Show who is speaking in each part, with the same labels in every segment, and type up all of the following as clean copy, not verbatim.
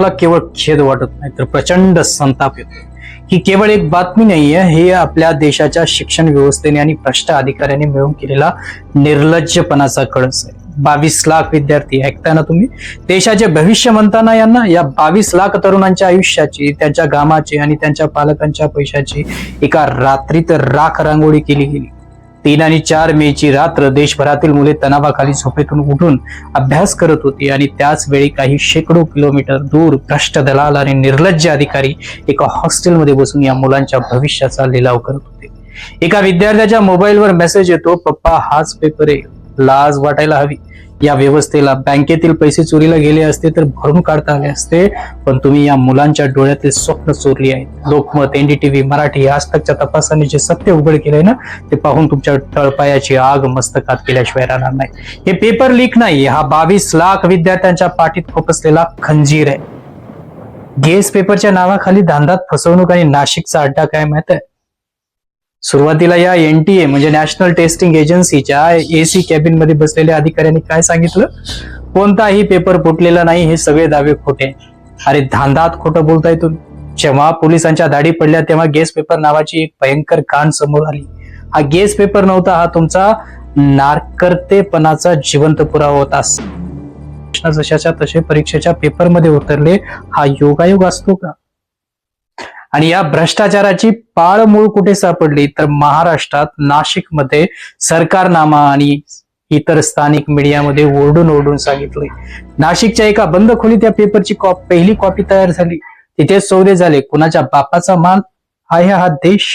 Speaker 1: मला केवळ खेद वाटत नाही तर प्रचंड संताप येतो. ही केवळ एक बातमी नाहीये, हे आपल्या देशाच्या शिक्षण व्यवस्थेने आणि भ्रष्ट अधिकाऱ्यांनी मिळवून केलेला निर्लज्जपणाचा कळस आहे. 22 लाख विद्यार्थी ऐकताय ना तुम्ही? देशाचे भविष्य म्हणताना यांना या 22 लाख तरुणांच्या आयुष्याची, त्यांच्या घामाची आणि त्यांच्या पालकांच्या पैशाची एका रात्रीत राख रांगोळी केली गेली. 3 आणि 4 मेची रात्र देशभरातील मुले तणावाखाली झोपेतून उठून अभ्यास करत होती आणि त्याच वेळी काही शेकडो किलोमीटर दूर भ्रष्ट दलाल आणि निर्लज्ज अधिकारी एका हॉस्टेलमध्ये बसून या मुलांच्या भविष्याचा लिलाव करत होते. एका विद्यार्थ्याच्या मोबाईलवर मेसेज येतो, पप्पा हाच पेपर आहे. लाज वाटायला हवी या व्यवस्थेला. बँकेतील पैसे चोरीला गेले असते तर भरून काढता आले असते, पण तुम्ही या मुलांच्या डोळ्यातील स्वप्न चोरली आहेत. लोकमत, एनडीटीव्ही मराठी, आजतकच्या तपासाने जे सत्य उघड केलंय ना, ते पाहून तुमच्या तळपायाची आग मस्तकात केल्याशिवाय राहणार नाही. हे पेपर लीक नाही, हा 22 लाख विद्यार्थ्यांच्या पाठीत खोपसलेला खंजीर आहे. गेस पेपरच्या नावाखाली धांदात फसवणूक आणि नाशिकचा अड्डा काय माहित आहे? सुरुवातीला या एनटीए म्हणजे नॅशनल टेस्टिंग एजन्सीच्या एसी कॅबिन मध्ये बसलेल्या अधिकाऱ्यांनी काय सांगितलं? कोणताही पेपर फुटलेला नाही, हे सगळे दावे खोटे. अरे धांदात खोटं बोलताय तुम्ही. जेव्हा पोलिसांच्या दाढी पडल्या तेव्हा गेस पेपर नावाची एक भयंकर घाण समोर आली. हा गेस पेपर नव्हता, हा तुमचा नारकर्तेपणाचा जिवंत पुरावा होता. जशाच्या तसे परीक्षेच्या पेपरमध्ये उतरले, हा योगायोग असतो का? आणि या भ्रष्टाचाराची पाळमूळ कुठे सापडली तर महाराष्ट्रात नाशिकमध्ये. सरकारनामा आणि इतर स्थानिक मीडियामध्ये ओरडून ओरडून सांगितले. नाशिकच्या एका बंद खोलीत या पेपरची पहिली कॉपी तयार झाली. तिथेच सौदे झाले. कुणाच्या बापाचा माल आहे हा देश?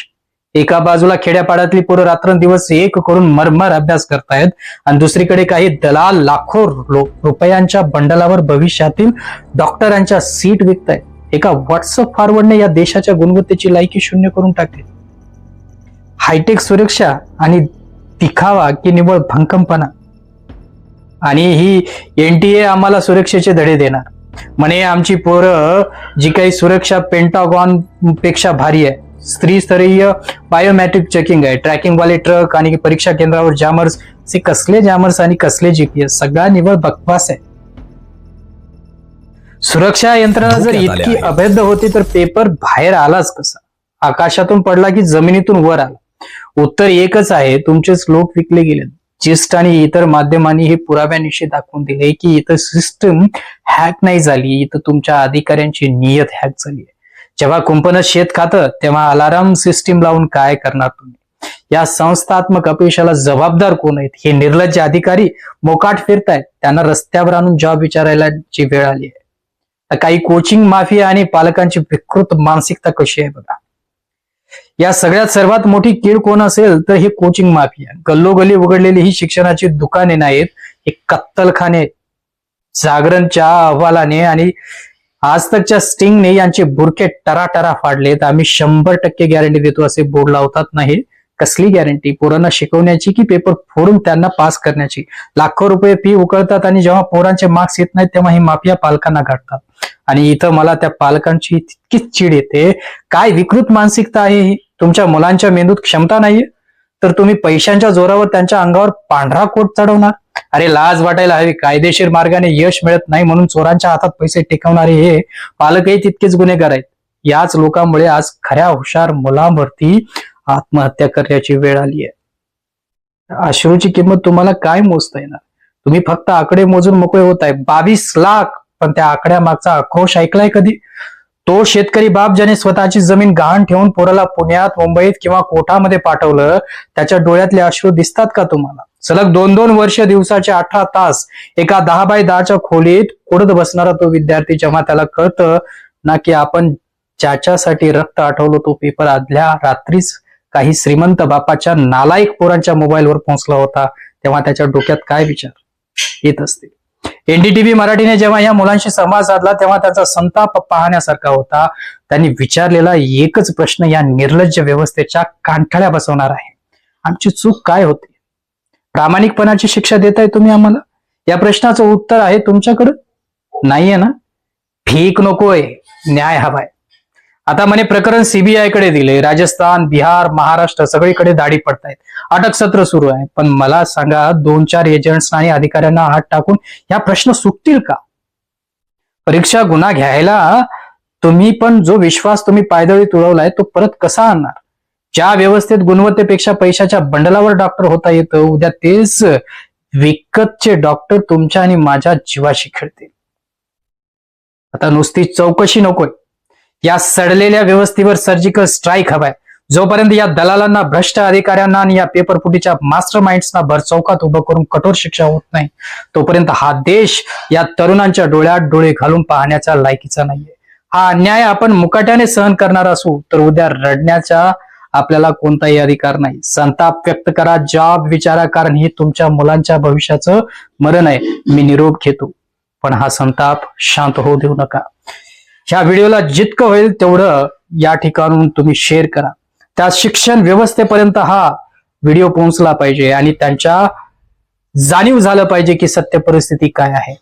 Speaker 1: एका बाजूला खेड्यापाड्यातली पोरं रात्रंदिवस एक करून मरमर अभ्यास करतायत आणि दुसरीकडे काही दलाल लाखो रुपयांच्या बंडलावर भविष्यातील डॉक्टरांच्या सीट विकतायत. एका व्हॉट्सअप फॉरवर्डने या देशाच्या गुणवत्तेची लायकी शून्य करून टाकली. हायटेक सुरक्षा आणि दिखावा की निव्वळ भंकमपणा? आणि ही एनटीए आम्हाला सुरक्षेचे धडे देणार म्हणे. आमची पोरं जी काही सुरक्षा पेंटागॉन पेक्षा भारी आहे. त्रिस्तरीय बायोमेट्रिक चेकिंग आहे, ट्रॅकिंग वाले ट्रक आणि परीक्षा केंद्रावर जॅमर्स. असे कसले जॅमर्स आणि कसले जीपीएस? सगळा निव्वळ बकवास आहे. सुरक्षा यंत्रणा जर इतकी अभेद्य होती तर पेपर बाहेर आलाच कसा? आकाशातून पडला की जमिनीतून वर आला? उत्तर एकच आहे, तुमचेच लोक विकले गेले. जिस्ट आणि इतर माध्यमांनी हे पुराव्यानिशी दाखवून दिले की इथं सिस्टम हॅक नाही झाली, इथं तुमच्या अधिकाऱ्यांची नियत हॅक झाली आहे. जेव्हा कुंपण शेत खातं तेव्हा अलार्म सिस्टीम लावून काय करणार तुम्ही? या संस्थात्मक अपयशाला जबाबदार कोण आहेत? हे निर्लज्ज अधिकारी मोकाट फिरतायत. त्यांना रस्त्यावर आणून जॉब विचारायला ची वेळ आली आहे. काही कोचिंग माफिया आणि पालकांची विकृत मानसिकता कशी आहे बघा. या सगळ्यात सर्वात मोठी कीड कोण असेल तर हे कोचिंग माफिया. गल्लोगल्ली उघडलेली ही शिक्षणाची दुकाने नाहीत, हे कत्तलखाने. जागरणच्या अहवालाने आणि आजतकच्या स्टिंगने यांचे बुरके टराटरा फाडलेत. आम्ही 100% गॅरंटी देतो असे बोर्ड लावतात नाही. कसली गॅरंटी? पोरांना शिकवण्याची की पेपर फोडून त्यांना पास करण्याची? लाखो रुपये फी उकळतात आणि जेव्हा पोरांचे मार्क्स येत नाहीत तेव्हा ही माफिया पालकांना गाठतात. आणि इथं मला त्या पालकांची तितकीच चीड येते. काय विकृत मानसिकता आहे ही? तुमच्या मुलांच्या मेंदूत क्षमता नाहीये तर तुम्ही पैशांच्या जोरावर त्यांच्या अंगावर पांढरा कोट चढवणार? अरे लाज वाटायला हवी. कायदेशीर मार्गाने यश मिळत नाही म्हणून चोरांच्या हातात पैसे टेकवणारे हे पालकही तितकेच गुन्हेगार आहेत. याच लोकांमुळे आज खऱ्या हुशार मुलांवरती आत्महत्या करण्याची वेळ आली आहे. अश्रूची किंमत तुम्हाला काय मोजता येणार? तुम्ही फक्त आकडे मोजून मोकळे होत आहे. 22 लाख, पण त्या आकड्या मागचा आक्रोश ऐकलाय कधी? तो शेतकरी बाप ज्याने स्वतःची जमीन गहाण ठेवून पोराला पुण्यात, मुंबईत किंवा कोठामध्ये पाठवलं, त्याच्या डोळ्यातले अश्रू दिसतात का तुम्हाला? सलग 2-2 वर्ष दिवसाचे 18 तास एका 10x10च्या खोलीत कोडत बसणारा तो विद्यार्थी, जेव्हा त्याला कळतं ना की आपण ज्याच्यासाठी रक्त आठवलो तो पेपर आदल्या रात्रीच काही श्रीमंत बापाच्या नालायक पोरांच्या मोबाईलवर पोहोचला होता, तेव्हा त्याच्या डोक्यात काय विचार येत असते? एनडीटीव्ही मराठीने जेव्हा या मुलांशी संवाद साधला तेव्हा त्यांचा संताप पाहण्यासारखा होता. त्यांनी विचारलेला एकच प्रश्न या निर्लज्ज व्यवस्थेच्या कानठळ्या बसवणार आहे. आमची चूक काय होती? प्रामाणिकपणाची शिक्षा देताय तुम्ही आम्हाला? या प्रश्नाचं उत्तर आहे तुमच्याकडे? नाहीये ना? भीक नकोय, न्याय हवाय. आता म्हणे प्रकरण सीबीआय कडे दिले. राजस्थान, बिहार, महाराष्ट्र सगळीकडे दाढी पडतायत. अटक सत्र सुरू आहे. पण मला सांगा, 2-4 एजंट्स आणि अधिकाऱ्यांना हात टाकून या प्रश्न सुटतील का? परीक्षा गुन्हा घ्यायला तुम्ही पण जो विश्वास तुम्ही पायदळी तुडवलाय तो परत कसा आणणार? ज्या व्यवस्थेत गुणवत्तेपेक्षा पैशाच्या बंडलावर डॉक्टर होता येतं, उद्या तेच विकतचे डॉक्टर तुमच्या आणि माझ्या जीवाशी खेळतील. आता नुसती चौकशी नकोय, या सडलेल्या व्यवस्थेवर सर्जिकल स्ट्राईक हवाय. जोपर्यंत या दलालांना, भ्रष्ट अधिकाऱ्यांना आणि या पेपरफुटीच्या मास्टर माइंड्सना भर चौकात उभं करून कठोर शिक्षा होत नाही, तोपर्यंत हा देश या तरुणांच्या डोळ्यात डोळे घालून पाहण्याच्या लायकीचा नाहीये. हा अन्याय आपण मुकाट्याने सहन करणार असू तर उद्या रडण्याचा आपल्याला कोणताही अधिकार नाही. संताप व्यक्त करा, जॉब विचारा, कारण हे तुमच्या मुलांच्या भविष्याचं मरण आहे. मी निरोप घेतो, पण हा संताप शांत होऊ देऊ नका. ह्या व्हिडिओला जितकं होईल तेवढं या ठिकाणून तुम्ही शेअर करा. त्या शिक्षण व्यवस्थेपर्यंत हा व्हिडिओ पोहोचला पाहिजे आणि त्यांच्या जाणीव झालं पाहिजे की सत्य परिस्थिती काय आहे.